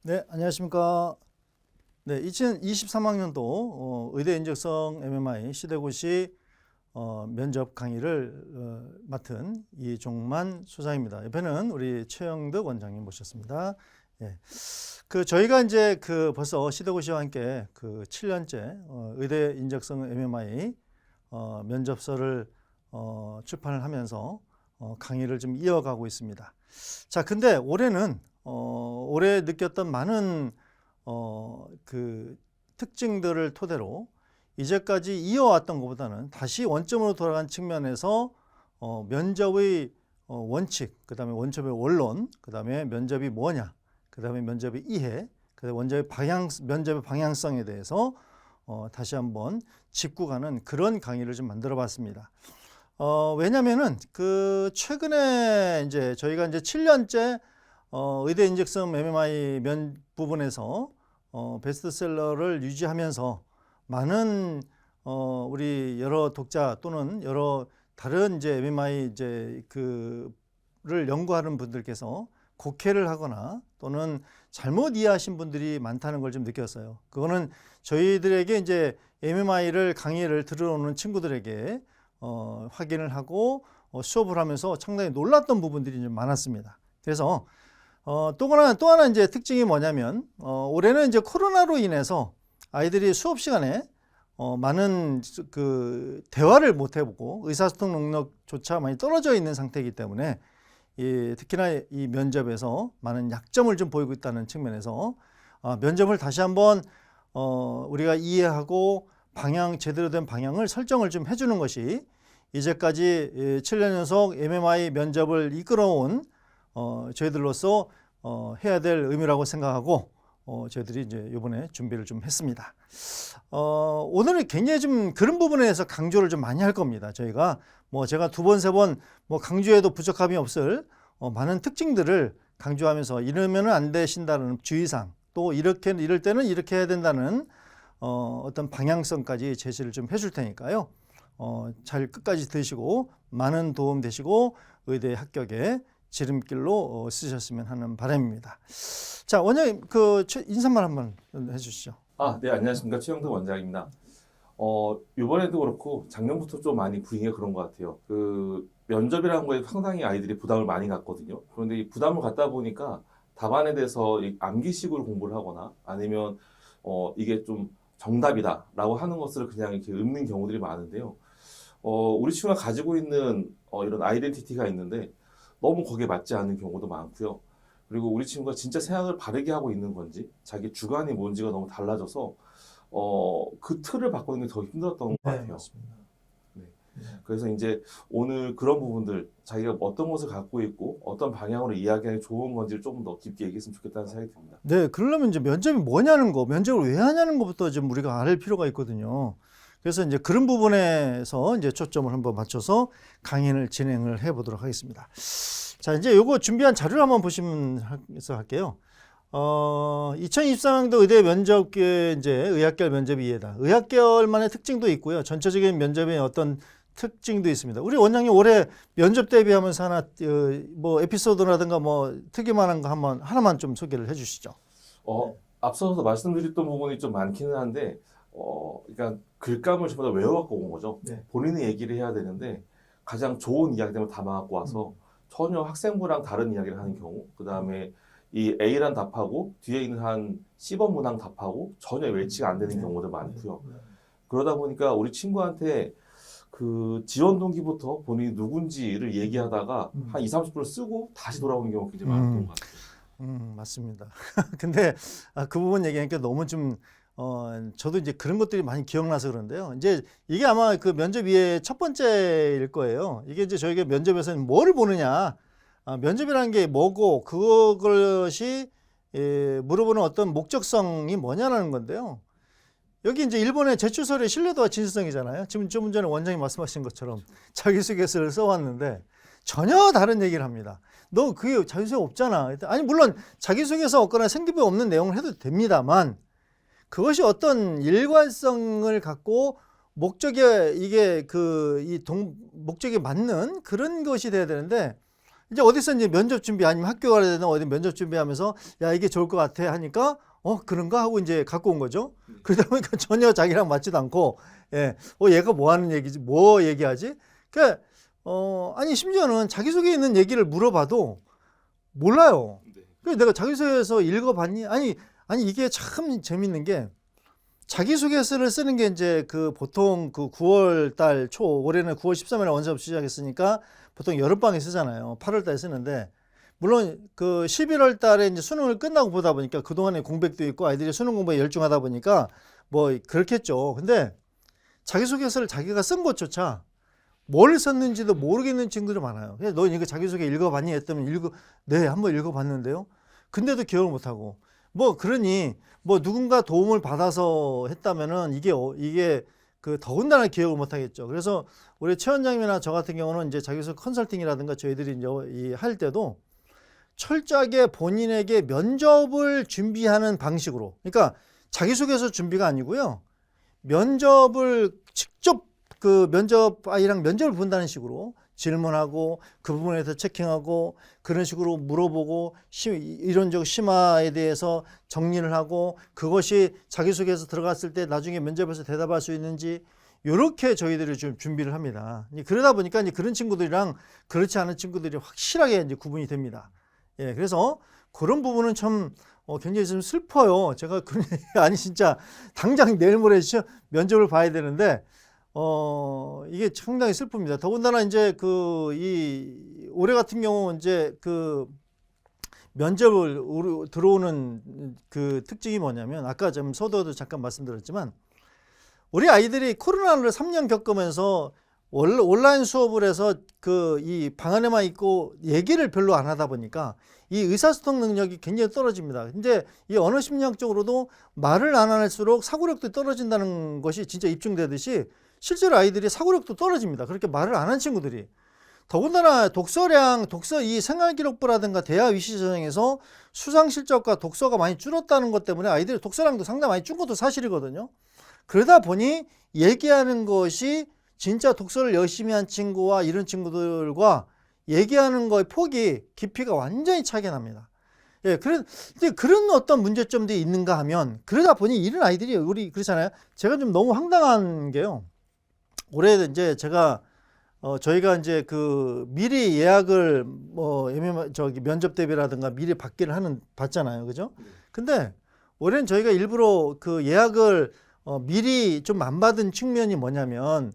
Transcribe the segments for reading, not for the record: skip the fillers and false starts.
네, 안녕하십니까. 네, 2023학년도 의대 인적성 MMI 시대고시 면접 강의를 맡은 이종만 소장입니다. 옆에는 우리 최영덕 원장님 모셨습니다. 예. 저희가 이제 벌써 시대고시와 함께 7년째 의대 인적성 MMI 면접서를 출판을 하면서 강의를 좀 이어가고 있습니다. 자, 근데 올해는 올해 느꼈던 많은 특징들을 토대로 이제까지 이어왔던 것보다는 다시 원점으로 돌아간 측면에서 면접의 원칙, 그 다음에 원점의 원론, 그 다음에 면접이 뭐냐, 그 다음에 면접의 이해, 그 다음에 면접의 방향성에 대해서 다시 한번 짚고 가는 그런 강의를 좀 만들어 봤습니다. 왜냐면은 최근에 이제 저희가 이제 7년째 의대 인적성 MMI 부분에서 베스트셀러를 유지하면서 많은 우리 여러 독자 또는 여러 다른 이제 MMI 를 연구하는 분들께서 곡해를 하거나 또는 잘못 이해하신 분들이 많다는 걸 좀 느꼈어요. 그거는 저희들에게 이제 MMI를 강의를 들어오는 친구들에게 확인을 하고 수업을 하면서 상당히 놀랐던 부분들이 좀 많았습니다. 그래서 또 하나 이제 특징이 뭐냐면 올해는 이제 코로나로 인해서 아이들이 수업 시간에 많은 대화를 못 해보고 의사소통 능력조차 많이 떨어져 있는 상태이기 때문에 특히나 이 면접에서 많은 약점을 좀 보이고 있다는 측면에서 면접을 다시 한번 우리가 이해하고 제대로 된 방향을 설정을 좀 해주는 것이 이제까지 7년 연속 MMI 면접을 이끌어온 저희들로서 해야 될 의무라고 생각하고 저희들이 이제 이번에 준비를 좀 했습니다. 오늘은 굉장히 좀 그런 부분에 대해서 강조를 좀 많이 할 겁니다. 저희가 제가 두 번, 세 번 강조해도 부족함이 없을 많은 특징들을 강조하면서 이러면 안 되신다는 주의사항, 또 이럴 때는 이렇게 해야 된다는 어떤 방향성까지 제시를 좀 해줄 테니까요. 잘 끝까지 들으시고 많은 도움 되시고 의대 합격에 지름길로 쓰셨으면 하는 바람입니다. 자, 원장님 인사말 한번 해주시죠. 네, 안녕하십니까. 최영덕 원장입니다. 이번에도 그렇고 작년부터 좀 많이 분위기가 그런 것 같아요. 면접이라는 거에 상당히 아이들이 부담을 많이 갖거든요. 그런데 이 부담을 갖다 보니까 답안에 대해서 암기식으로 공부를 하거나 아니면 이게 좀 정답이다라고 하는 것을 그냥 이렇게 읊는 경우들이 많은데요. 우리 친구가 가지고 있는 이런 아이덴티티가 있는데 너무 거기에 맞지 않는 경우도 많고요. 그리고 우리 친구가 진짜 생각을 바르게 하고 있는 건지 자기 주관이 뭔지가 너무 달라져서 그 틀을 바꾸는 게 더 힘들었던 것 같아요. 맞습니다. 네. 그래서 이제 오늘 그런 부분들 자기가 어떤 것을 갖고 있고 어떤 방향으로 이야기하는 게 좋은 건지를 조금 더 깊게 얘기했으면 좋겠다는 생각이 듭니다. 네, 그러려면 이제 면접이 뭐냐는 거, 면접을 왜 하냐는 것부터 좀 우리가 알 필요가 있거든요. 그래서 이제 그런 부분에서 이제 초점을 한번 맞춰서 강의를 진행을 해 보도록 하겠습니다. 자, 이제 요거 준비한 자료를 한번 보시면서 할게요. 2023년도 의대 면접 이제 의학결 면접 이해다. 의학결만의 특징도 있고요. 전체적인 면접의 어떤 특징도 있습니다. 우리 원장님 올해 면접 대비하면서 하나 에피소드라든가 특이만한 거 하나만 좀 소개를 해주시죠. 앞서서 말씀드렸던 부분이 좀 많기는 한데 그러니까 글감을 전부 다 외워갖고 온 거죠. 네. 본인이 얘기를 해야 되는데 가장 좋은 이야기들을 담아갖고 와서 전혀 학생부랑 다른 이야기를 하는 경우, 그 다음에 이 A란 답하고 뒤에 있는 한 C번 문항 답하고 전혀 외치가 안 되는 경우도 많고요. 그러다 보니까 우리 친구한테 지원 동기부터 본인이 누군지를 얘기하다가 한 20-30분을 쓰고 다시 돌아오는 경우가 굉장히 많았던 것 같아요. 맞습니다. 근데 그 부분 얘기하니까 너무 좀 저도 이제 그런 것들이 많이 기억나서 그런데요. 이제 이게 아마 면접 이해 첫 번째일 거예요. 이게 이제 저희가 면접에서는 뭐를 보느냐, 면접이라는 게 뭐고 그것이 물어보는 어떤 목적성이 뭐냐라는 건데요. 여기 이제 일본의 제출서류의 신뢰도와 진실성이잖아요. 지금 좀 전에 원장님 말씀하신 것처럼 자기소개서를 써왔는데 전혀 다른 얘기를 합니다. 너 그게 자기소개 없잖아. 아니 물론 자기소개서 없거나 생기부 없는 내용을 해도 됩니다만 그것이 어떤 일관성을 갖고 목적에 목적에 맞는 그런 것이 돼야 되는데 이제 어디서 이제 면접 준비 아니면 학교 가야 되나 어디 면접 준비하면서 야 이게 좋을 것 같아 하니까 그런가 하고 이제 갖고 온 거죠. 그러다 보니까 전혀 자기랑 맞지도 않고 예, 얘가 뭐 하는 얘기지 뭐 얘기하지? 그러니까 아니 심지어는 자기소개에 있는 얘기를 물어봐도 몰라요. 그래서 내가 자기소개서 읽어봤니? 아니 이게 참 재밌는 게 자기소개서를 쓰는 게 이제 그 보통 그 9월 달 초 올해는 9월 13일에 원서업 시작했으니까 보통 여름방에 쓰잖아요. 8월 달에 쓰는데 물론 그 11월 달에 이제 수능을 끝나고 보다 보니까 그동안에 공백도 있고 아이들이 수능 공부에 열중하다 보니까 뭐 그렇겠죠. 근데 자기소개서를 자기가 쓴 것조차 뭘 썼는지도 모르겠는 친구들이 많아요. 그래서 너 이거 자기소개 읽어봤니? 했더니 네, 한번 읽어봤는데요. 근데도 기억을 못하고 뭐 그러니 뭐 누군가 도움을 받아서 했다면은 이게 그 더군다나 기억을 못하겠죠. 그래서 우리 최 원장님이나 저 같은 경우는 이제 자기소개 컨설팅이라든가 저희들이 이제 할 때도 철저하게 본인에게 면접을 준비하는 방식으로, 그러니까 자기소개서 준비가 아니고요. 면접을 직접 그 면접 아이랑 면접을 본다는 식으로 질문하고 그 부분에서 체킹하고 그런 식으로 물어보고 이론적 심화에 대해서 정리를 하고 그것이 자기소개서 들어갔을 때 나중에 면접에서 대답할 수 있는지 이렇게 저희들이 좀 준비를 합니다. 그러다 보니까 이제 그런 친구들이랑 그렇지 않은 친구들이 확실하게 이제 구분이 됩니다. 예, 그래서 그런 부분은 참 굉장히 좀 슬퍼요. 제가 아니 진짜 당장 내일 모레 면접을 봐야 되는데 이게 상당히 슬픕니다. 더군다나 이제 올해 같은 경우 이제 그 면접을 들어오는 그 특징이 뭐냐면 아까 좀 서두에도 잠깐 말씀드렸지만 우리 아이들이 코로나를 3년 겪으면서 온라인 수업을 해서 이 방 안에만 있고 얘기를 별로 안 하다 보니까 이 의사소통 능력이 굉장히 떨어집니다. 근데 이 언어 심리학적으로도 말을 안 할수록 사고력도 떨어진다는 것이 진짜 입증되듯이 실제로 아이들이 사고력도 떨어집니다. 그렇게 말을 안 한 친구들이. 더군다나 독서 이 생활기록부라든가 대화 위시 전형에서 수상 실적과 독서가 많이 줄었다는 것 때문에 아이들이 독서량도 상당히 많이 준 것도 사실이거든요. 그러다 보니 얘기하는 것이 진짜 독서를 열심히 한 친구와 이런 친구들과 얘기하는 거의 폭이 깊이가 완전히 차이가 납니다. 예, 그런 어떤 문제점들이 있는가 하면 그러다 보니 이런 아이들이 우리 그렇잖아요. 제가 좀 너무 황당한 게요. 올해 이제 저희가 이제 미리 예약을 면접 대비라든가 미리 받잖아요. 그죠? 근데 올해는 저희가 일부러 그 예약을 미리 좀 안 받은 측면이 뭐냐면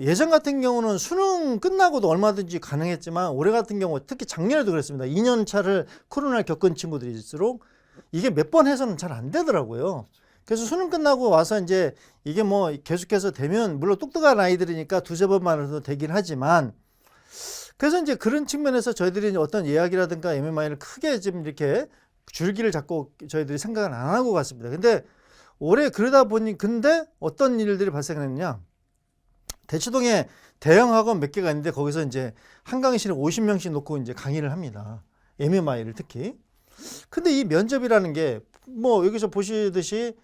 예전 같은 경우는 수능 끝나고도 얼마든지 가능했지만 올해 같은 경우 특히 작년에도 그랬습니다. 2년 차를 코로나를 겪은 친구들일수록 이게 몇 번 해서는 잘 안 되더라고요. 그래서 수능 끝나고 와서 이제 이게 뭐 계속해서 되면 물론 똑똑한 아이들이니까 두세 번만 해도 되긴 하지만 그래서 이제 그런 측면에서 저희들이 어떤 예약이라든가 MMI를 크게 지금 이렇게 줄기를 잡고 저희들이 생각을 안 하고 갔습니다. 근데 올해 그러다 보니 근데 어떤 일들이 발생했느냐? 대치동에 대형 학원 몇 개가 있는데 거기서 이제 한강실에 50명씩 놓고 이제 강의를 합니다. MMI를 특히. 근데 이 면접이라는 게 뭐 여기서 보시듯이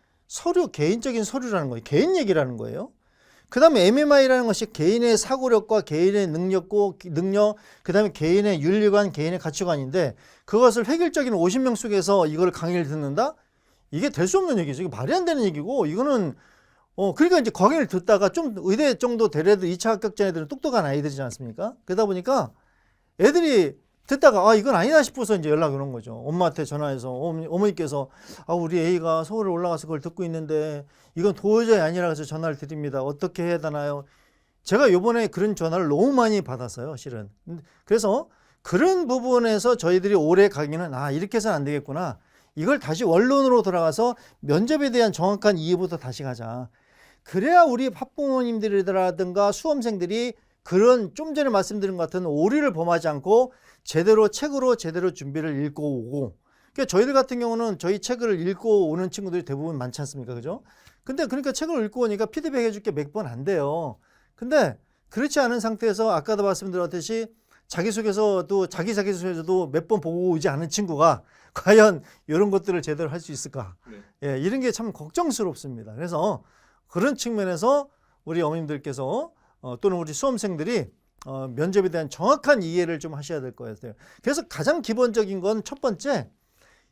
개인적인 서류라는 거예요. 개인 얘기라는 거예요. 그 다음에 MMI라는 것이 개인의 사고력과 개인의 능력, 그 다음에 개인의 윤리관, 개인의 가치관인데 그것을 획일적인 50명 속에서 이걸 강의를 듣는다? 이게 될 수 없는 얘기죠. 이게 말이 안 되는 얘기고 이거는 그러니까 이제 강의를 듣다가 좀 의대 정도 되려도 2차 합격자 애들은 똑똑한 아이들이지 않습니까? 그러다 보니까 애들이 듣다가 이건 아니다 싶어서 이제 연락이 오는 거죠. 엄마한테 전화해서 어머니께서 우리 애가 서울에 올라가서 그걸 듣고 있는데 이건 도저히 아니라 해서 전화를 드립니다. 어떻게 해야 되나요? 제가 요번에 그런 전화를 너무 많이 받았어요, 실은. 그래서 그런 부분에서 저희들이 올해 강의는 이렇게 해서는 안 되겠구나. 이걸 다시 원론으로 돌아가서 면접에 대한 정확한 이해부터 다시 가자. 그래야 우리 학부모님들이라든가 수험생들이 그런 좀 전에 말씀드린 것 같은 오류를 범하지 않고 책으로 제대로 준비를 읽고 오고. 그러니까 저희들 같은 경우는 저희 책을 읽고 오는 친구들이 대부분 많지 않습니까? 그죠? 근데 그러니까 책을 읽고 오니까 피드백 해줄 게 몇 번 안 돼요. 근데 그렇지 않은 상태에서 아까도 말씀드렸듯이 자기 자기소개서도 몇 번 보고 오지 않은 친구가 과연 이런 것들을 제대로 할 수 있을까? 예, 이런 게 참 걱정스럽습니다. 그래서 그런 측면에서 우리 어머님들께서 또는 우리 수험생들이 면접에 대한 정확한 이해를 좀 하셔야 될 것 같아요. 그래서 가장 기본적인 건 첫 번째,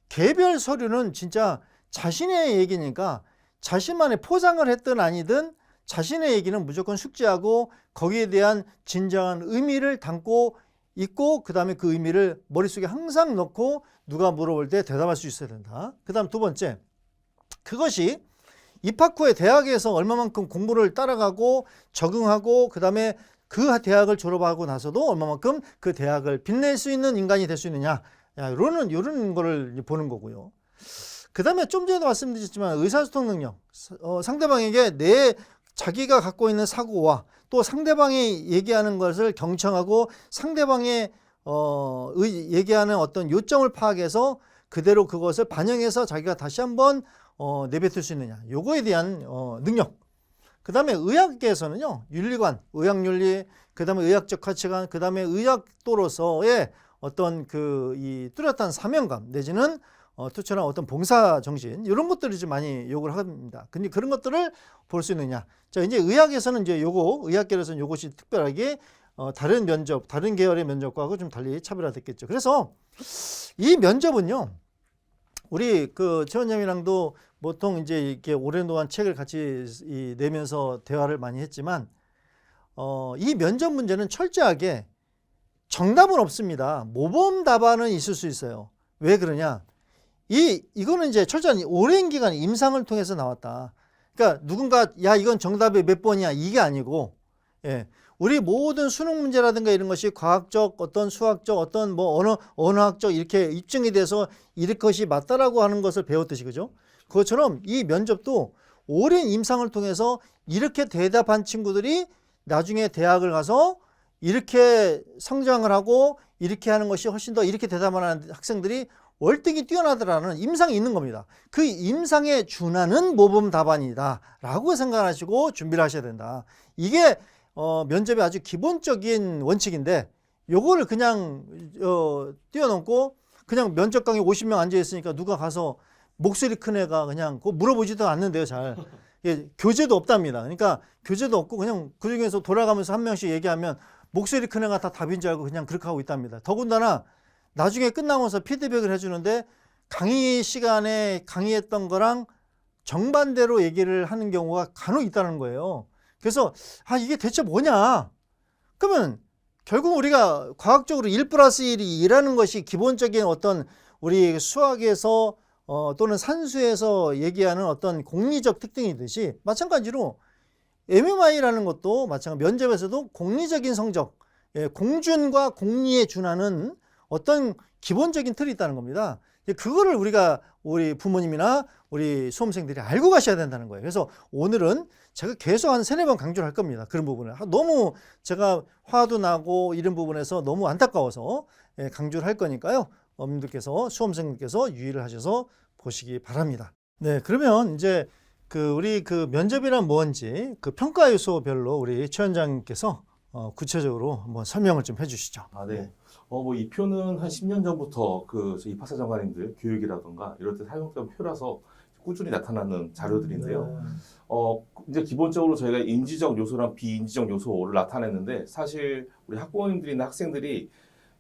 개별 서류는 진짜 자신의 얘기니까 자신만의 포장을 했든 아니든 자신의 얘기는 무조건 숙지하고 거기에 대한 진정한 의미를 담고 있고 그다음에 그 의미를 머릿속에 항상 넣고 누가 물어볼 때 대답할 수 있어야 된다. 그다음 두 번째, 그것이 입학 후에 대학에서 얼마만큼 공부를 따라가고 적응하고 그다음에 그 대학을 졸업하고 나서도 얼마만큼 그 대학을 빛낼 수 있는 인간이 될 수 있느냐, 이런 거를 보는 거고요. 그 다음에 좀 전에도 말씀드렸지만 의사소통 능력, 상대방에게 자기가 갖고 있는 사고와 또 상대방이 얘기하는 것을 경청하고 상대방의 얘기하는 어떤 요점을 파악해서 그대로 그것을 반영해서 자기가 다시 한번 내뱉을 수 있느냐, 요거에 대한 능력. 그 다음에 의학계에서는요, 윤리관, 의학윤리, 그 다음에 의학적 가치관, 그 다음에 의학도로서의 어떤 이 뚜렷한 사명감 내지는 투철한 어떤 봉사 정신, 이런 것들이 좀 많이 요구를 합니다. 근데 그런 것들을 볼 수 있느냐. 자, 이제 의학에서는 이제 의학계에서는 요것이 특별하게 다른 면접, 다른 계열의 면접과하고 좀 달리 차별화됐겠죠. 그래서 이 면접은요, 우리 최 원장님이랑도 보통 이제 이렇게 오랜 동안 책을 같이 내면서 대화를 많이 했지만, 이 면접 문제는 철저하게 정답은 없습니다. 모범 답안은 있을 수 있어요. 왜 그러냐? 이거는 이제 철저한 오랜 기간 임상을 통해서 나왔다. 그러니까 누군가 이건 정답이 몇 번이야 이게 아니고, 예. 우리 모든 수능 문제라든가 이런 것이 과학적, 어떤 수학적, 어떤 언어학적 이렇게 입증이 돼서 이것이 맞다라고 하는 것을 배웠듯이, 그죠? 그것처럼 이 면접도 오랜 임상을 통해서 이렇게 대답한 친구들이 나중에 대학을 가서 이렇게 성장을 하고 이렇게 하는 것이 훨씬 더 이렇게 대답하는 학생들이 월등히 뛰어나더라는 임상이 있는 겁니다. 그 임상에 준하는 모범 답안이다라고 생각하시고 준비를 하셔야 된다. 이게 면접의 아주 기본적인 원칙인데, 요거를 그냥 뛰어넘고 그냥 면접 강의 50명 앉아 있으니까 누가 가서 목소리 큰 애가 그냥 그거 물어보지도 않는데요, 잘. 예, 교재도 없답니다. 그러니까 교재도 없고 그냥 그 중에서 돌아가면서 한 명씩 얘기하면 목소리 큰 애가 다 답인 줄 알고 그냥 그렇게 하고 있답니다. 더군다나 나중에 끝나면서 피드백을 해주는데 강의 시간에 강의했던 거랑 정반대로 얘기를 하는 경우가 간혹 있다는 거예요. 그래서 이게 대체 뭐냐? 그러면 결국 우리가 과학적으로 1+1이 2라는 것이 기본적인 어떤 우리 수학에서 또는 산수에서 얘기하는 어떤 공리적 특징이듯이, 마찬가지로 MMI라는 것도 마찬가지, 면접에서도 공리적인 성적, 공준과 공리에 준하는 어떤 기본적인 틀이 있다는 겁니다. 그거를 우리 부모님이나 우리 수험생들이 알고 가셔야 된다는 거예요. 그래서 오늘은 제가 계속 한 3-4번 강조를 할 겁니다. 그런 부분을. 너무 제가 화도 나고 이런 부분에서 너무 안타까워서 강조를 할 거니까요. 어머님들께서, 수험생들께서 유의를 하셔서 보시기 바랍니다. 네, 그러면 이제 우리 면접이란 뭔지 평가 요소별로 우리 최 원장님께서 구체적으로 한번 설명을 좀 해주시죠. 네. 이 표는 한 10년 전부터 입학사 정관님들 교육이라던가 이럴 때 사용했던 표라서 꾸준히 나타나는 자료들인데요. 이제 기본적으로 저희가 인지적 요소랑 비인지적 요소를 나타냈는데, 사실 우리 학부모님들이나 학생들이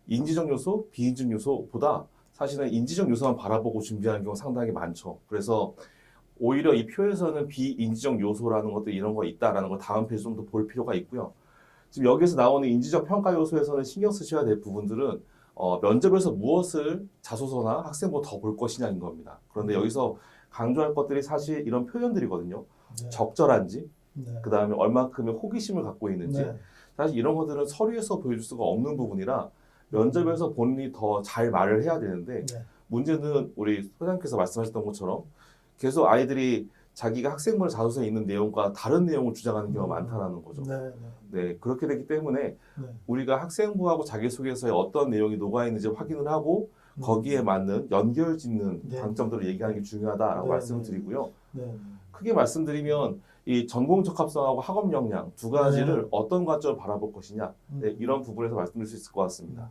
인지적 요소, 비인지적 요소보다 사실은 인지적 요소만 바라보고 준비하는 경우가 상당히 많죠. 그래서 오히려 이 표에서는 비인지적 요소라는 것도 이런 거 있다라는 걸 다음 페이지 좀 더 볼 필요가 있고요. 지금 여기서 나오는 인지적 평가 요소에서는 신경 쓰셔야 될 부분들은 면접에서 무엇을 자소서나 학생보다 더 볼 것이냐인 겁니다. 그런데 여기서 강조할 것들이 사실 이런 표현들이거든요. 네. 적절한지, 네. 그 다음에 얼마큼의 호기심을 갖고 있는지, 네. 사실 이런 것들은 서류에서 보여줄 수가 없는 부분이라 면접에서 본인이 더 잘 말을 해야 되는데, 네. 문제는 우리 소장님께서 말씀하셨던 것처럼 계속 아이들이 자기가 학생물 자소서에 있는 내용과 다른 내용을 주장하는 경우가 많다는 거죠. 네, 그렇게 되기 때문에 우리가 학생부하고 자기소개서에 어떤 내용이 녹아있는지 확인을 하고 거기에 맞는 연결 짓는 방점들을 얘기하는 게 중요하다라고 말씀을 드리고요. 크게 말씀드리면 이 전공 적합성하고 학업 역량 두 가지를 어떤 관점을 바라볼 것이냐, 이런 부분에서 말씀드릴 수 있을 것 같습니다.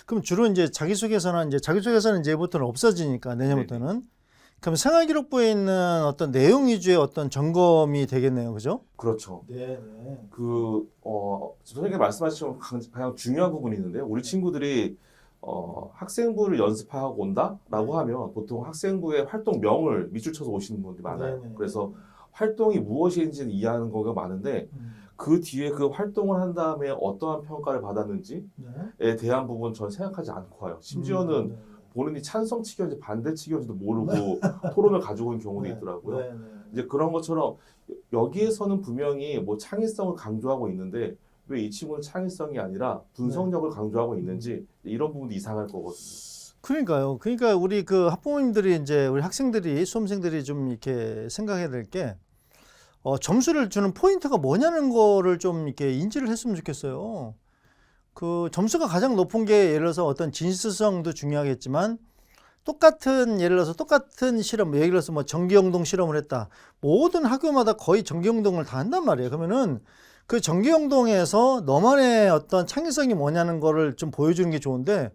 그럼 주로 이제 자기소개서는 이제부터는 없어지니까 내년부터는 그럼 생활기록부에 있는 어떤 내용 위주의 어떤 점검이 되겠네요, 그죠? 그렇죠. 네. 선생님이 말씀하신 가장 중요한 부분이 있는데, 우리 친구들이 학생부를 연습하고 온다라고 하면 보통 학생부의 활동명을 밑줄 쳐서 오시는 분들이 많아요. 네네. 그래서 활동이 무엇인지는 이해하는 거가 많은데, 그 뒤에 그 활동을 한 다음에 어떠한 평가를 받았는지에 대한 부분 전 생각하지 않고 와요. 심지어는 본인이 찬성치기인지 반대치기인지도 모르고 토론을 가지고 온 경우도 있더라고요. 이제 그런 것처럼 여기에서는 분명히 뭐 창의성을 강조하고 있는데 왜 이 친구는 창의성이 아니라 분석력을 강조하고 있는지 이런 부분도 이상할 거거든요. 그러니까요. 그러니까 우리 그 학부모님들이 이제 우리 학생들이 수험생들이 좀 이렇게 생각해야 될 게 점수를 주는 포인트가 뭐냐는 거를 좀 이렇게 인지를 했으면 좋겠어요. 그 점수가 가장 높은 게 예를 들어서 어떤 진실성도 중요하겠지만 똑같은 예를 들어서 똑같은 실험, 예를 들어서 뭐 전기영동 실험을 했다. 모든 학교마다 거의 전기영동을 다 한단 말이에요. 그러면은 그 전기영동에서 너만의 어떤 창의성이 뭐냐는 거를 좀 보여주는 게 좋은데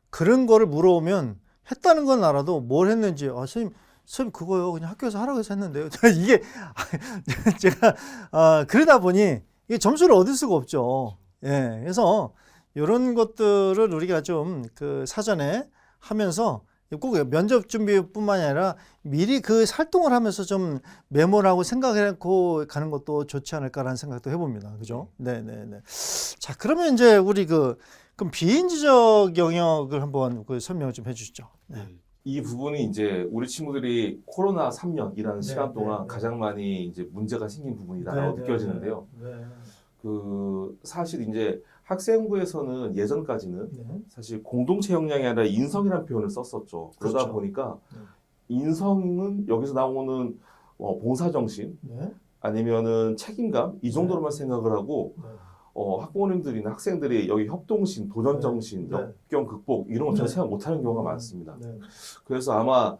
그런 거를 물어보면 했다는 건 알아도 뭘 했는지 선생님 그거요 그냥 학교에서 하라고 해서 했는데요. 이게 제가 그러다 보니 이게 점수를 얻을 수가 없죠. 예, 그래서 이런 것들을 우리가 좀 그 사전에 하면서 꼭 면접 준비뿐만이 아니라 미리 그 활동을 하면서 좀 메모를 하고 생각해놓고 가는 것도 좋지 않을까라는 생각도 해봅니다. 그죠? 네네네. 자, 그러면 이제 우리 그럼 비인지적 영역을 한번 그 설명을 좀 해주시죠. 네. 이 부분이 이제 우리 친구들이 코로나 3년이라는 시간 동안 네. 가장 많이 이제 문제가 생긴 부분이다라고 느껴지는데요. 그 사실 이제 학생부에서는 예전까지는 사실 공동체 역량이 아니라 인성이라는 표현을 썼었죠. 그러다 그렇죠. 보니까 인성은 여기서 나오는 봉사정신 아니면은 책임감 이 정도로만 생각을 하고 학부모님들이나 학생들이 여기 협동심, 도전정신, 역경 극복 이런 거 전혀 생각 못하는 경우가 많습니다. 그래서 아마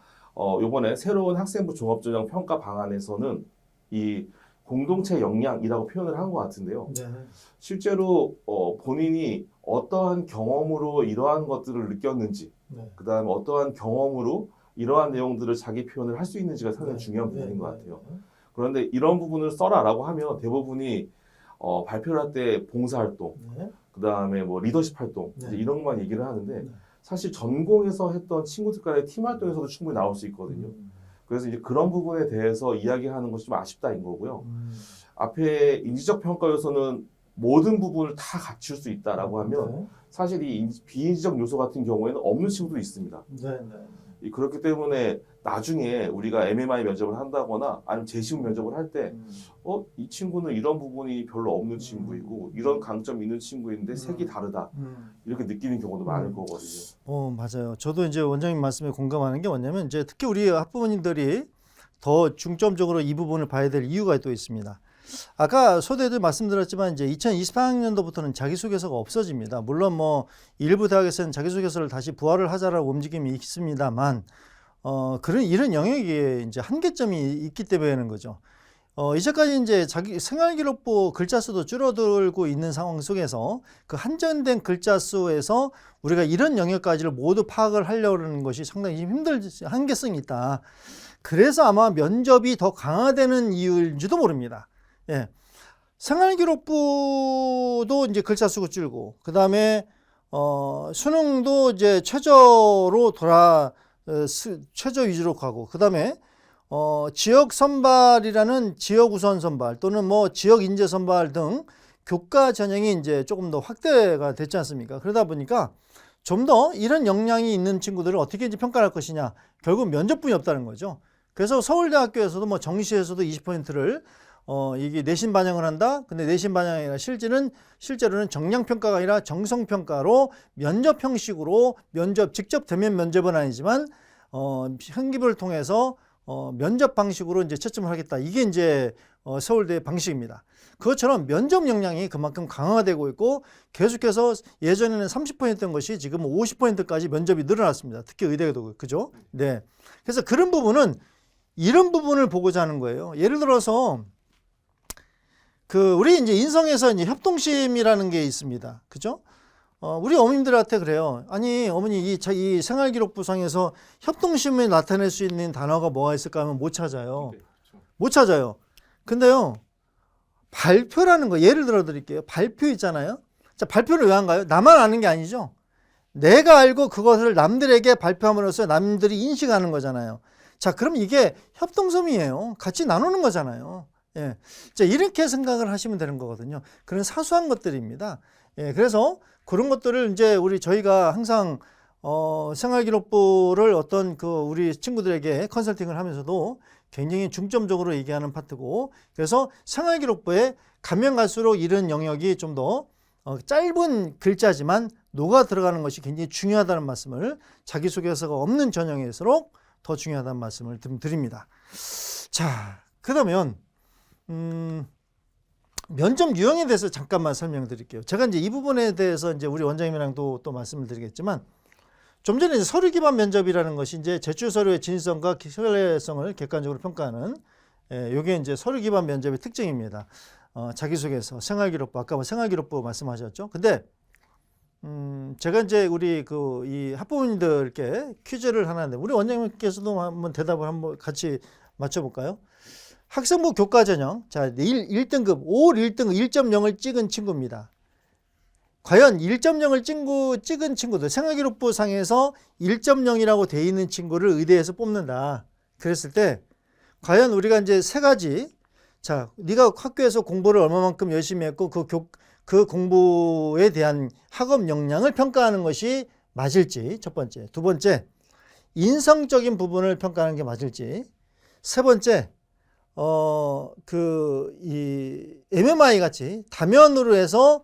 이번에 새로운 학생부 종합전형 평가 방안에서는 이 공동체 역량이라고 표현을 한 것 같은데요. 실제로 본인이 어떠한 경험으로 이러한 것들을 느꼈는지, 그 다음에 어떠한 경험으로 이러한 내용들을 자기 표현을 할 수 있는지가 상당히 중요한 부분인 것 같아요. 그런데 이런 부분을 써라라고 하면 대부분이 발표를 할 때 봉사활동, 그 다음에 뭐 리더십 활동 이제 이런 것만 얘기를 하는데 사실 전공에서 했던 친구들 간의 팀 활동에서도 충분히 나올 수 있거든요. 그래서 이제 그런 부분에 대해서 이야기하는 것이 좀 아쉽다인 거고요. 앞에 인지적 평가에서는 모든 부분을 다 갖출 수 있다라고 하면 사실 이 비인지적 요소 같은 경우에는 없는 친구도 있습니다. 그렇기 때문에 나중에 우리가 MMI 면접을 한다거나 아니면 재시험 면접을 할 때 이 친구는 이런 부분이 별로 없는 친구이고 이런 강점이 있는 친구인데 색이 다르다 이렇게 느끼는 경우도 많을 거거든요. 맞아요. 저도 이제 원장님 말씀에 공감하는 게 뭐냐면 이제 특히 우리 학부모님들이 더 중점적으로 이 부분을 봐야 될 이유가 또 있습니다. 아까 소대도 말씀드렸지만 이제 2024학년도부터는 자기소개서가 없어집니다. 물론 뭐 일부 대학에서는 자기소개서를 다시 부활을 하자라고 움직임이 있습니다만 이런 영역에 이제 한계점이 있기 때문에 거죠. 이제까지 이제 자기 생활기록부 글자 수도 줄어들고 있는 상황 속에서 그 한정된 글자 수에서 우리가 이런 영역까지를 모두 파악을 하려는 것이 상당히 한계성이 있다. 그래서 아마 면접이 더 강화되는 이유일지도 모릅니다. 예. 생활기록부도 이제 글자 수가 줄고, 그 다음에, 수능도 이제 최저 위주로 가고, 그 다음에, 지역 선발이라는 지역 우선 선발 또는 뭐 지역 인재 선발 등 교과 전형이 이제 조금 더 확대가 됐지 않습니까? 그러다 보니까 좀 더 이런 역량이 있는 친구들을 어떻게 이제 평가할 것이냐. 결국 면접뿐이 없다는 거죠. 그래서 서울대학교에서도 뭐 정시에서도 20%를 이게 내신 반영을 한다. 근데 내신 반영이 아니라 실제로는 정량평가가 아니라 정성평가로 면접 형식으로 직접 대면 면접은 아니지만 현기부를 통해서 면접 방식으로 이제 채점을 하겠다. 이게 이제 서울대 방식입니다. 그것처럼 면접 역량이 그만큼 강화되고 있고 계속해서 예전에는 30%였던 것이 지금 50%까지 면접이 늘어났습니다. 특히 의대도 그죠? 네. 그래서 그런 부분은 이런 부분을 보고자 하는 거예요. 예를 들어서 우리 이제 인성에서 이제 협동심이라는 게 있습니다. 그죠? 우리 어머님들한테 그래요. 아니, 어머니, 이 생활기록부상에서 협동심을 나타낼 수 있는 단어가 뭐가 있을까 하면 못 찾아요. 네, 그렇죠. 못 찾아요. 근데요, 발표라는 거, 예를 들어 드릴게요. 발표 있잖아요. 자, 발표를 왜 한가요? 나만 아는 게 아니죠. 내가 알고 그것을 남들에게 발표함으로써 남들이 인식하는 거잖아요. 자, 그럼 이게 협동섬이에요. 같이 나누는 거잖아요. 예. 자, 이렇게 생각을 하시면 되는 거거든요. 그런 사소한 것들입니다. 예, 그래서 그런 것들을 이제 저희가 항상 생활기록부를 어떤 우리 친구들에게 컨설팅을 하면서도 굉장히 중점적으로 얘기하는 파트고, 그래서 생활기록부에 가면 갈수록 이런 영역이 좀 더 짧은 글자지만 녹아 들어가는 것이 굉장히 중요하다는 말씀을, 자기소개서가 없는 전형일수록 더 중요하다는 말씀을 드립니다. 자, 그러면 면접 유형에 대해서 잠깐만 설명드릴게요. 제가 이제 이 부분에 대해서 이제 우리 원장님이랑 또 말씀을 드리겠지만, 좀 전에 이제 서류 기반 면접이라는 것이 이제 제출 서류의 진실성과 신뢰성을 객관적으로 평가하는, 요게 이제 서류 기반 면접의 특징입니다. 자기소개서, 생활기록부, 아까 뭐 생활기록부 말씀하셨죠. 근데 제가 이제 우리 이 학부모님들께 퀴즈를 하나 하는데, 우리 원장님께서도 한번 대답을 한번 같이 맞춰볼까요? 학생부 교과 전형, 자, 1등급, 올 1등급 1.0을 찍은 친구입니다. 과연 1.0을 찍은 친구들, 생활기록부 상에서 1.0이라고 돼 있는 친구를 의대에서 뽑는다. 그랬을 때, 과연 우리가 이제 세 가지, 자, 네가 학교에서 공부를 얼마만큼 열심히 했고, 그 공부에 대한 학업 역량을 평가하는 것이 맞을지, 첫 번째. 두 번째, 인성적인 부분을 평가하는 게 맞을지. 세 번째, 이 MMI 같이 다면으로 해서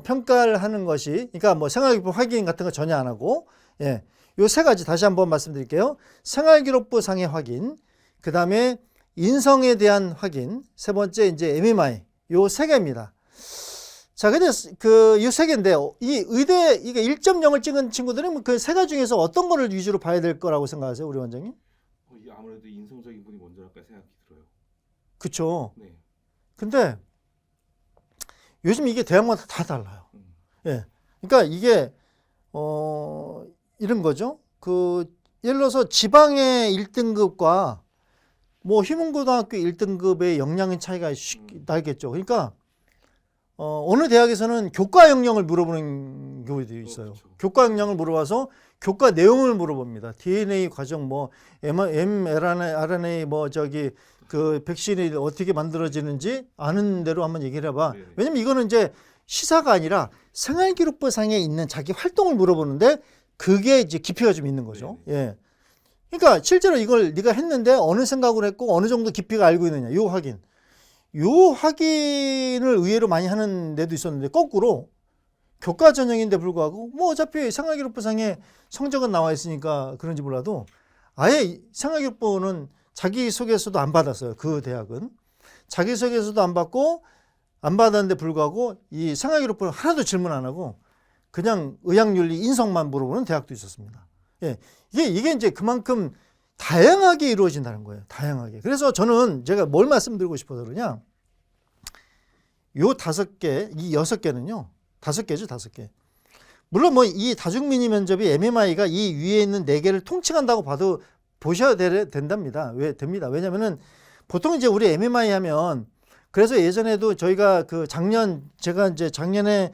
평가를 하는 것이, 그러니까 뭐 생활기록부 확인 같은 거 전혀 안 하고, 예, 요 세 가지 다시 한번 말씀드릴게요. 생활기록부 상의 확인, 그 다음에 인성에 대한 확인, 세 번째 이제 MMI, 요 세 개입니다. 자, 근데 요 세 개인데, 이 의대 이게 1.0을 찍은 친구들은 그 세 가지 중에서 어떤 거를 위주로 봐야 될 거라고 생각하세요, 우리 원장님? 아무래도 인성적인 분이 먼저 할까 생각이 들어요. 그쵸. 네. 근데 요즘 이게 대학마다 다 달라요. 예. 그러니까 이게 이런 거죠. 예를 들어서 지방의 1등급과 뭐 휘문고등학교 1등급의 역량의 차이가 나겠죠. 그러니까 어느 대학에서는 교과 역량을 물어보는 경우도 있어요. 그렇죠. 교과 역량을 물어봐서 교과 내용을 물어봅니다. DNA 과정, 뭐 mRNA, 뭐 백신이 어떻게 만들어지는지 아는 대로 한번 얘기를 해봐. 네네. 왜냐면 이거는 이제 시사가 아니라 생활기록부상에 있는 자기 활동을 물어보는데, 그게 이제 깊이가 좀 있는 거죠. 예. 그러니까 실제로 이걸 네가 했는데 어느 생각을 했고 어느 정도 깊이가 알고 있느냐, 요 확인. 요 확인을 의외로 많이 하는 데도 있었는데, 거꾸로 교과 전형인데 불구하고 뭐 어차피 생활기록부상에 성적은 나와 있으니까 그런지 몰라도 아예 생활기록부는 자기소개서도 안 받았어요. 그 대학은 자기소개서도 안 받고, 안 받았는데 불구하고 이 생활기록부는 하나도 질문 안 하고 그냥 의학윤리 인성만 물어보는 대학도 있었습니다. 예, 이게 이제 그만큼 다양하게 이루어진다는 거예요. 다양하게. 그래서 저는 제가 뭘 말씀드리고 싶어서 그러냐, 요 5개, 이 6개는요, 5개죠, 5개. 물론 뭐 이 다중민의 면접이 MMI가 이 위에 있는 4개를 통칭한다고 봐도 보셔야 된답니다. 됩니다. 왜냐면은 보통 이제 우리 MMI 하면, 그래서 예전에도 저희가 제가 이제 작년에는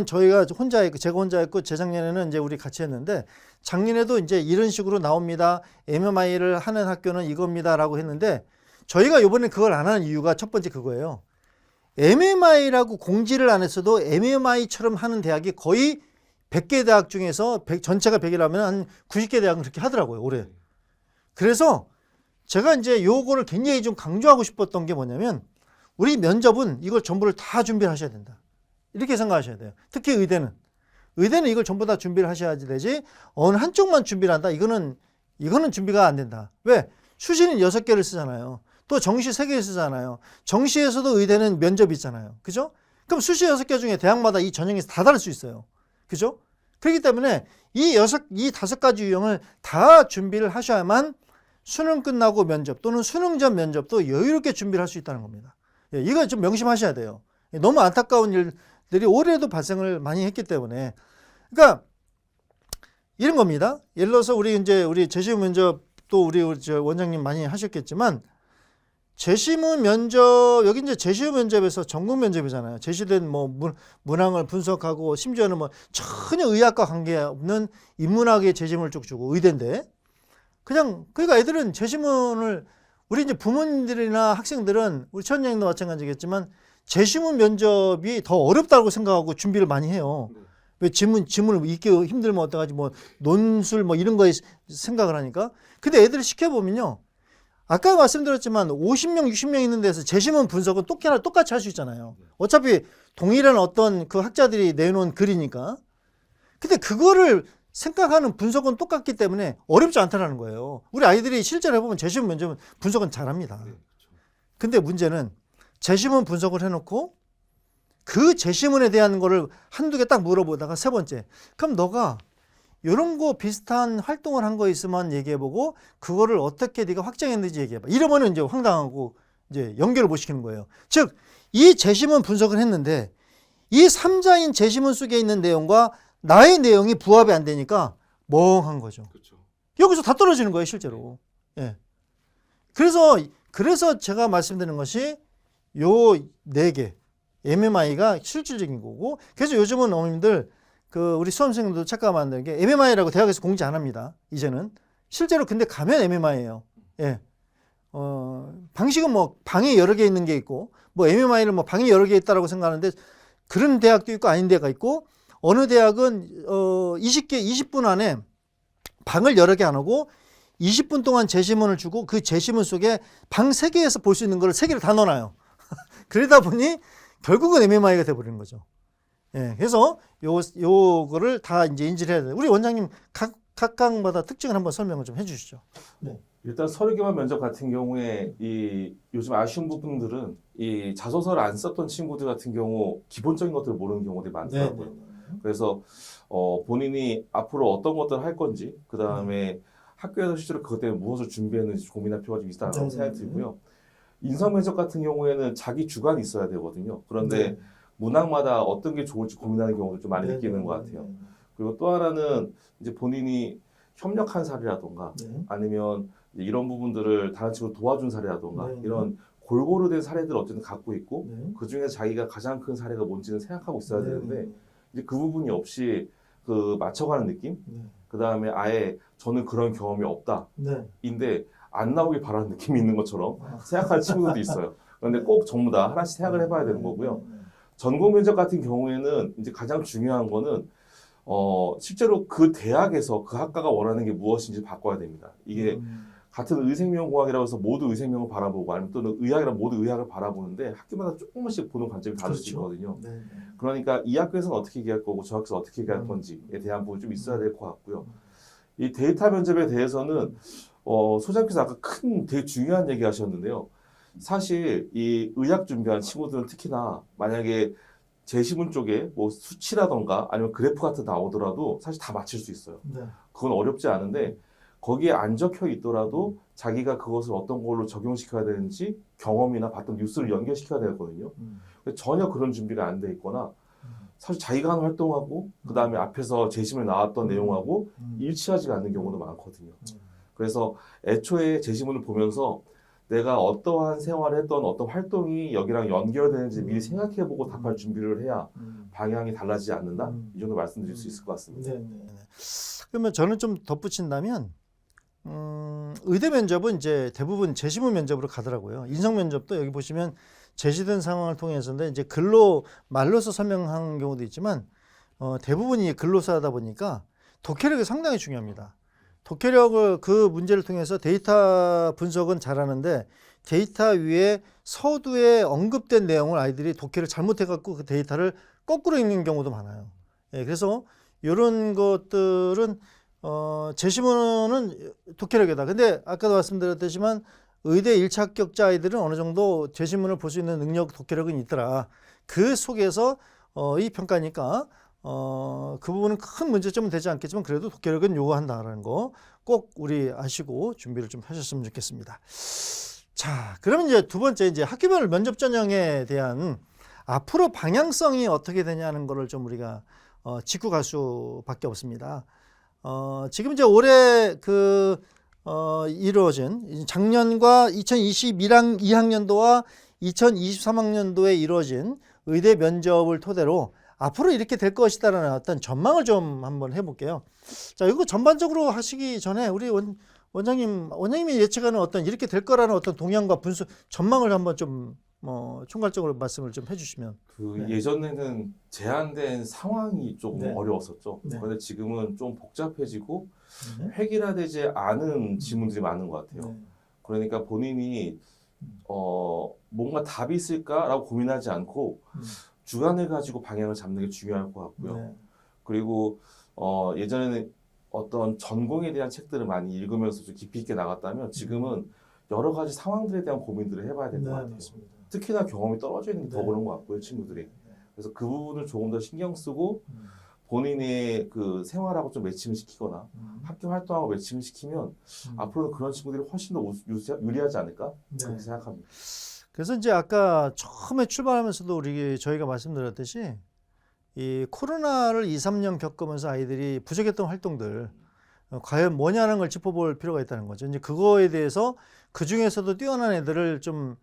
저희가 제가 혼자 했고, 재작년에는 이제 우리 같이 했는데, 작년에도 이제 이런 식으로 나옵니다. MMI를 하는 학교는 이겁니다라고 했는데, 저희가 이번에 그걸 안 하는 이유가 첫 번째 그거예요. MMI라고 공지를 안 했어도 MMI처럼 하는 대학이 거의 100개 대학 중에서 전체가 100이라면 한 90개 대학은 그렇게 하더라고요, 올해. 그래서 제가 이제 요거를 굉장히 좀 강조하고 싶었던 게 뭐냐면, 우리 면접은 이걸 전부를 다 준비를 하셔야 된다. 이렇게 생각하셔야 돼요. 특히 의대는 이걸 전부 다 준비를 하셔야지 되지, 어느 한쪽만 준비를 한다, 이거는 준비가 안 된다. 왜? 수시는 6개를 쓰잖아요. 또 정시 3개 쓰잖아요. 정시에서도 의대는 면접이 있잖아요. 그죠? 그럼 수시 6개 중에 대학마다 이 전형에서 다 다를 수 있어요. 그죠? 그렇기 때문에 이 5가지 유형을 다 준비를 하셔야만 수능 끝나고 면접 또는 수능 전 면접도 여유롭게 준비를 할 수 있다는 겁니다. 예, 이거 좀 명심하셔야 돼요. 너무 안타까운 일들이 올해도 발생을 많이 했기 때문에, 그러니까 이런 겁니다. 예를 들어서 우리 재시문 면접도 우리 원장님 많이 하셨겠지만 재시문 면접 여기 이제 재시문 면접에서 전공 면접이잖아요. 제시된 뭐 문항을 분석하고 심지어는 뭐 전혀 의학과 관계없는 인문학의 재시문을 쭉 주고 의대인데 그러니까 애들은 재시문을 우리 이제 부모님들이나 학생들은 우리 천장님도 마찬가지겠지만 재시문 면접이 더 어렵다고 생각하고 준비를 많이 해요. 왜 지문을 읽기 힘들면 어떡하지 뭐 논술 뭐 이런 거에 생각을 하니까. 근데 애들을 시켜보면요. 아까 말씀드렸지만 50명, 60명 있는 데서 재시문 분석은 똑같이 할 수 있잖아요. 어차피 동일한 어떤 그 학자들이 내놓은 글이니까. 근데 그거를 생각하는 분석은 똑같기 때문에 어렵지 않다는 거예요. 우리 아이들이 실제로 해보면 재시문 면접은 분석은 잘합니다. 근데 문제는 재시문 분석을 해놓고 그 재시문에 대한 거를 한두 개 딱 물어보다가 세 번째, 그럼 너가 이런 거 비슷한 활동을 한 거 있으면 얘기해보고 그거를 어떻게 네가 확장했는지 얘기해봐. 이러면은 이제 황당하고 이제 연결을 못 시키는 거예요. 즉, 이 재시문 분석을 했는데 이 3자인 재시문 속에 있는 내용과 나의 내용이 부합이 안 되니까 멍한 거죠. 그렇죠. 여기서 다 떨어지는 거예요, 실제로. 예. 그래서 제가 말씀드리는 것이 요 4개 MMI가 실질적인 거고, 그래서 요즘은 어머님들 우리 수험생들도 착각하면 안 되는 게 MMI라고 대학에서 공지 안 합니다. 이제는 실제로 근데 가면 MMI예요. 예. 방식은 뭐 방이 여러 개 있는 게 있고, 뭐 MMI는 뭐 방이 여러 개 있다라고 생각하는데 그런 대학도 있고 아닌 데가 있고, 어느 대학은 20분 안에 방을 여러 개 안 하고 20분 동안 재시문을 주고 그 재시문 속에 방 3개에서 볼 수 있는 걸 3개를 다 넣어놔요. 그러다 보니 결국은 MMI가 돼버리는 거죠. 예, 그래서 요거를 다 이제 인지를 해야 돼요. 우리 원장님 각각마다 특징을 한번 설명을 좀 해주시죠. 네. 일단 서류 기반 면접 같은 경우에 이 요즘 아쉬운 부분들은 이 자소서를 안 썼던 친구들 같은 경우 기본적인 것들을 모르는 경우들이 많더라고요. 네. 그래서 본인이 앞으로 어떤 것들을 할 건지, 그 다음에 학교에서 실제로 그것 때문에 무엇을 준비했는지 고민할 필요가 좀 있다고 생각이 들고요. 인성 면접 같은 경우에는 자기 주관이 있어야 되거든요. 그런데 문항마다 어떤 게 좋을지 고민하는 경우도 좀 많이 느끼는 것 같아요. 그리고 또 하나는 이제 본인이 협력한 사례라던가 아니면 이런 부분들을 다른 친구를 도와준 사례라던가 이런 골고루 된 사례들을 어쨌든 갖고 있고 그 중에 자기가 가장 큰 사례가 뭔지는 생각하고 있어야 되는데 이제 그 부분이 없이 맞춰가는 느낌? 그 다음에 아예 저는 그런 경험이 없다. 인데 안 나오길 바라는 느낌이 있는 것처럼 생각하는 친구들도 있어요. 그런데 꼭 전부 다 하나씩 생각을 해봐야 되는 거고요. 전공 면접 같은 경우에는 이제 가장 중요한 거는 실제로 그 대학에서 그 학과가 원하는 게 무엇인지 바꿔야 됩니다. 이게 같은 의생명공학이라고 해서 모두 의생명을 바라보고 아니면 또는 의학이라 모두 의학을 바라보는데 학교마다 조금씩 보는 관점이 다를 수 있거든요. 그러니까 이 학교에서는 어떻게 얘기할 거고 저 학교에서 어떻게 얘기할 건지에 대한 부분이 좀 있어야 될 것 같고요. 이 데이터 면접에 대해서는 소장님께서 아까 되게 중요한 얘기 하셨는데요. 사실 이 의학 준비한 친구들은 특히나 만약에 재시문 쪽에 뭐 수치라던가 아니면 그래프 같은 거 나오더라도 사실 다 맞힐 수 있어요. 그건 어렵지 않은데 거기에 안 적혀 있더라도 자기가 그것을 어떤 걸로 적용시켜야 되는지 경험이나 봤던 뉴스를 연결시켜야 되거든요. 전혀 그런 준비가 안 돼 있거나 사실 자기가 하는 활동하고 그 다음에 앞에서 재시문에 나왔던 내용하고 일치하지가 않는 경우도 많거든요. 그래서 애초에 재시문을 보면서 내가 어떠한 생활을 했던 어떤 활동이 여기랑 연결되는지 미리 생각해보고 답할 준비를 해야 방향이 달라지지 않는다. 이 정도 말씀드릴 수 있을 것 같습니다. 그러면 저는 좀 덧붙인다면 의대 면접은 이제 대부분 재시문 면접으로 가더라고요. 인성 면접도 여기 보시면 제시된 상황을 통해서인데 이제 글로 말로서 설명한 경우도 있지만 대부분이 글로서 하다 보니까 독해력이 상당히 중요합니다. 독해력을 그 문제를 통해서 데이터 분석은 잘하는데 데이터 위에 서두에 언급된 내용을 아이들이 독해를 잘못해갖고 그 데이터를 거꾸로 읽는 경우도 많아요. 예, 그래서 이런 것들은 재시문은 독해력이다. 근데 아까도 말씀드렸듯이만 의대 1차 합격자 아이들은 어느 정도 재시문을 볼 수 있는 능력, 독해력은 있더라. 그 속에서 이 평가니까 그 부분은 큰 문제점은 되지 않겠지만 그래도 독해력은 요구한다라는 거 꼭 우리 아시고 준비를 좀 하셨으면 좋겠습니다. 자, 그러면 이제 두 번째 이제 학교별 면접 전형에 대한 앞으로 방향성이 어떻게 되냐는 거를 좀 우리가 짚고 갈 수밖에 없습니다. 지금 이제 올해 이루어진 작년과 2022학년도와 2023학년도에 이루어진 의대 면접을 토대로 앞으로 이렇게 될 것이다라는 어떤 전망을 좀 한번 해볼게요. 자, 이거 전반적으로 하시기 전에 우리 원장님이 예측하는 어떤 이렇게 될 거라는 어떤 동향과 분수 전망을 한번 좀 총괄적으로 말씀을 좀 해주시면. 그 예전에는 제한된 상황이 조금 네. 어려웠었죠. 네. 그런데 지금은 좀 복잡해지고 네. 획일화되지 않은 질문들이 많은 것 같아요. 그러니까 본인이 뭔가 답이 있을까라고 고민하지 않고 주관을 가지고 방향을 잡는 게 중요할 것 같고요. 네. 그리고 예전에는 어떤 전공에 대한 책들을 많이 읽으면서 좀 깊이 있게 나갔다면 지금은 여러 가지 상황들에 대한 고민들을 해봐야 될 것 네, 같아요. 맞습니다. 특히나 경험이 떨어져 있는 게 더 네. 그런 것 같고요, 친구들이. 그래서 그 부분을 조금 더 신경 쓰고 본인의 그 생활하고 좀 매칭을 시키거나 학교 활동하고 매칭을 시키면 앞으로는 그런 친구들이 훨씬 더 유리하지 않을까? 네. 그렇게 생각합니다. 그래서 이제 아까 처음에 출발하면서도 저희가 말씀드렸듯이 이 코로나를 2, 3년 겪으면서 아이들이 부족했던 활동들 과연 뭐냐는 걸 짚어볼 필요가 있다는 거죠. 이제 그거에 대해서 그 중에서도 뛰어난 애들을 좀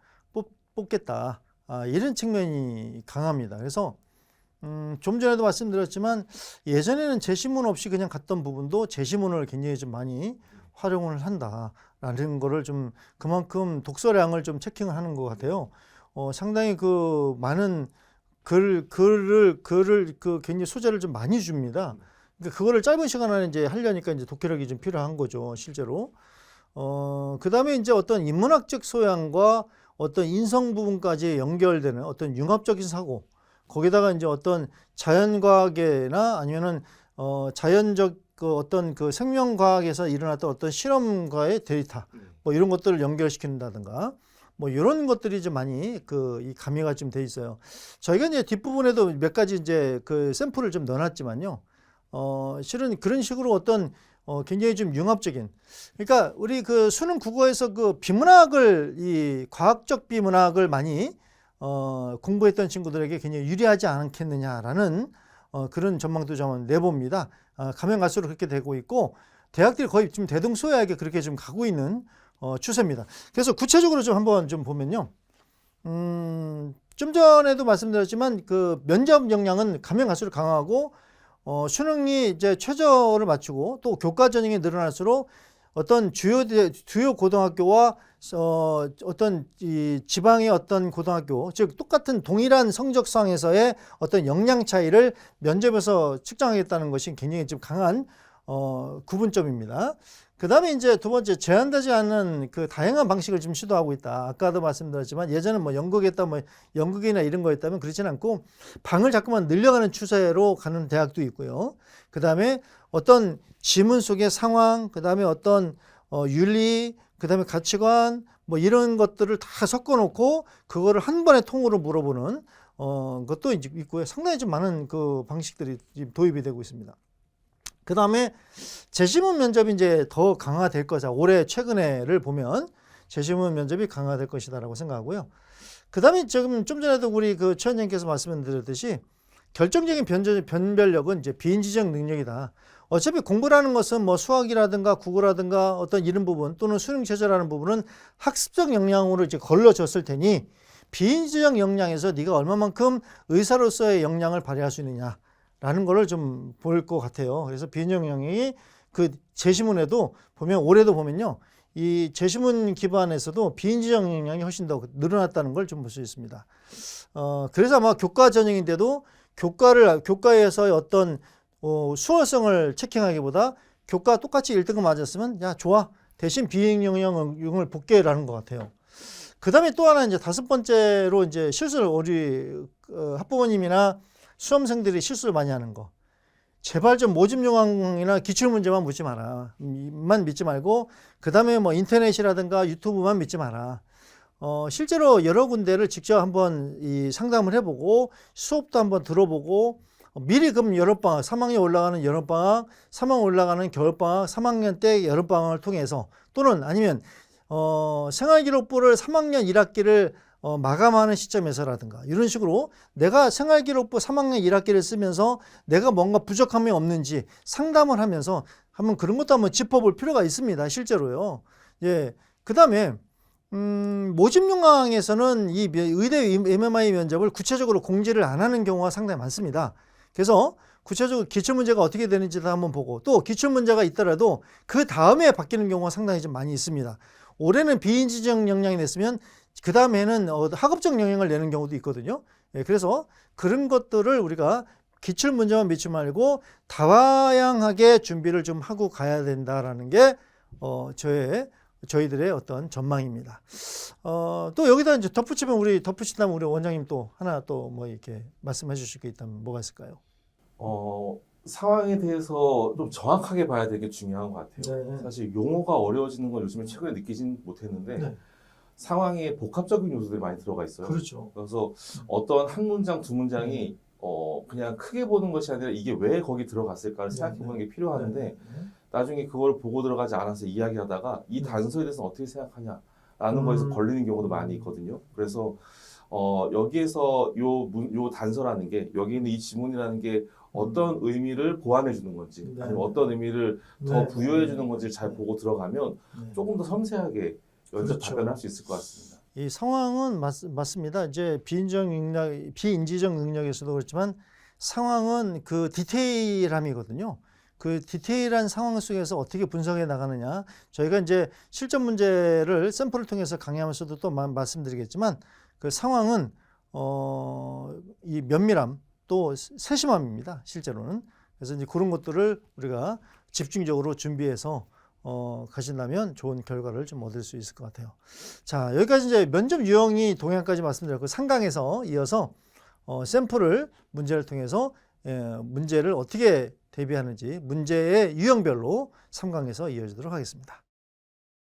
뽑겠다. 이런 측면이 강합니다. 그래서 좀 전에도 말씀드렸지만 예전에는 제시문 없이 그냥 갔던 부분도 제시문을 굉장히 좀 많이 활용을 한다라는 거를 좀 그만큼 독서량을 좀 체킹을 하는 것 같아요. 상당히 그 많은 글을 굉장히 소재를 좀 많이 줍니다. 그러니까 그거를 짧은 시간 안에 이제 하려니까 이제 독해력이 좀 필요한 거죠, 실제로. 그 다음에 이제 어떤 인문학적 소양과 어떤 인성 부분까지 연결되는 어떤 융합적인 사고, 거기다가 이제 어떤 자연과학이나 아니면은 자연적 어떤 그 생명과학에서 일어났던 어떤 실험과의 데이터, 뭐 이런 것들을 연결시킨다든가, 뭐 이런 것들이 좀 많이 이 가미가 좀 돼 있어요. 저희가 이제 뒷부분에도 몇 가지 이제 그 샘플을 좀 넣어놨지만요. 실은 그런 식으로 어떤 굉장히 좀 융합적인, 그러니까 우리 그 수능 국어에서 그 비문학을 이 과학적 비문학을 많이 공부했던 친구들에게 굉장히 유리하지 않겠느냐라는 그런 전망도 좀 내봅니다. 가면 갈수록 그렇게 되고 있고 대학들이 거의 지금 대등소야하게 그렇게 좀 가고 있는 추세입니다. 그래서 구체적으로 좀 한번 좀 보면요. 좀 전에도 말씀드렸지만 그 면접 역량은 가면 갈수록 강하고 수능이 이제 최저를 맞추고 또 교과 전형이 늘어날수록 어떤 주요 고등학교와 어떤 이 지방의 어떤 고등학교, 즉 똑같은 동일한 성적상에서의 어떤 역량 차이를 면접에서 측정하겠다는 것이 굉장히 좀 강한 구분점입니다. 그 다음에 이제 두 번째, 제한되지 않은 그 다양한 방식을 좀 시도하고 있다. 아까도 말씀드렸지만 예전에 뭐 연극했다, 뭐 연극이나 이런 거였다면 그렇지는 않고 방을 자꾸만 늘려가는 추세로 가는 대학도 있고요. 그 다음에 어떤 지문 속의 상황, 그 다음에 어떤 윤리, 그 다음에 가치관, 뭐 이런 것들을 다 섞어놓고 그거를 한 번에 통으로 물어보는 것도 있고요. 상당히 좀 많은 그 방식들이 도입이 되고 있습니다. 그 다음에 제시문 면접이 이제 더 강화될 거다. 올해 최근에를 보면 제시문 면접이 강화될 것이다라고 생각하고요. 그 다음에 지금 좀 전에도 우리 그 최원장님께서 말씀드렸듯이 결정적인 변별력은 이제 비인지적 능력이다. 어차피 공부라는 것은 뭐 수학이라든가 국어라든가 어떤 이런 부분 또는 수능 최저라는 부분은 학습적 역량으로 이제 걸러졌을 테니 비인지적 역량에서 네가 얼마만큼 의사로서의 역량을 발휘할 수 있느냐. 라는 거를 좀 볼 것 같아요. 그래서 비인지적 역량이 그 제시문에도 보면 올해도 보면요. 이 제시문 기반에서도 비인지적 역량이 훨씬 더 늘어났다는 걸 좀 볼 수 있습니다. 그래서 아마 교과 전형인데도 교과에서의 어떤 수월성을 체킹하기보다 교과 똑같이 1등급 맞았으면 야 좋아 대신 비인지적용을 볼게라는 것 같아요. 그 다음에 또 하나 이제 다섯 번째로 이제 실수를 우리 학부모님이나 수험생들이 실수를 많이 하는 거. 제발 좀 모집 요강이나 기출문제만 묻지 마라. 만 믿지 말고 그 다음에 뭐 인터넷이라든가 유튜브만 믿지 마라. 실제로 여러 군데를 직접 한번 상담을 해보고 수업도 한번 들어보고 미리 그럼 여름방학, 3학년 올라가는 여름방학, 3학년 올라가는 겨울방학, 3학년 때 여름방학을 통해서 또는 아니면 생활기록부를 3학년 1학기를 마감하는 시점에서라든가 이런 식으로 내가 생활기록부 3학년 1학기를 쓰면서 내가 뭔가 부족함이 없는지 상담을 하면서 한번 그런 것도 한번 짚어볼 필요가 있습니다. 실제로요. 예. 그 다음에 모집 영광에서는 이 의대 MMI 면접을 구체적으로 공지를 안 하는 경우가 상당히 많습니다. 그래서 구체적으로 기출문제가 어떻게 되는지도 한번 보고 또 기출문제가 있더라도 그 다음에 바뀌는 경우가 상당히 좀 많이 있습니다. 올해는 비인지적 역량이 냈으면 그 다음에는 학업적 영향을 내는 경우도 있거든요. 예, 그래서 그런 것들을 우리가 기출문제만 믿지 말고 다양하게 준비를 좀 하고 가야 된다라는 게 저희들의 어떤 전망입니다. 또 여기다 이제 덧붙인다면 우리 원장님 또 하나 또 뭐 이렇게 말씀해 주실 게 있다면 뭐가 있을까요? 상황에 대해서 좀 정확하게 봐야 되는 게 중요한 것 같아요. 네. 사실 용어가 어려워지는 건 요즘에 최근에 느끼진 못했는데 네. 상황에 복합적인 요소들이 많이 들어가 있어요. 그렇죠. 그래서 어떤 한 문장, 두 문장이 그냥 크게 보는 것이 아니라 이게 왜 거기 들어갔을까를 생각해 보는 게 필요하는데 나중에 그걸 보고 들어가지 않아서 이야기하다가 이 단서에 대해서 어떻게 생각하냐라는 거에서 걸리는 경우도 많이 있거든요. 그래서 여기에서 요 단서라는 게 여기 있는 이 지문이라는 게 어떤 의미를 보완해 주는 건지 아니면 어떤 의미를 더 부여해 주는 건지를 잘 보고 들어가면 조금 더 섬세하게 면접 그렇죠. 답변할 수 있을 것 같습니다. 이 상황은 맞습니다. 이제 비인지적 능력에서도 그렇지만 상황은 그 디테일함이거든요. 그 디테일한 상황 속에서 어떻게 분석해 나가느냐. 저희가 이제 실전 문제를 샘플을 통해서 강의하면서도 또 말씀드리겠지만 그 상황은 이 면밀함 또 세심함입니다. 실제로는. 그래서 이제 그런 것들을 우리가 집중적으로 준비해서 가신다면 좋은 결과를 좀 얻을 수 있을 것 같아요. 자, 여기까지 이제 면접 유형이 동향까지 말씀드렸고 상강에서 이어서 샘플을 문제를 통해서 문제를 어떻게 대비하는지 문제의 유형별로 3강에서 이어지도록 하겠습니다.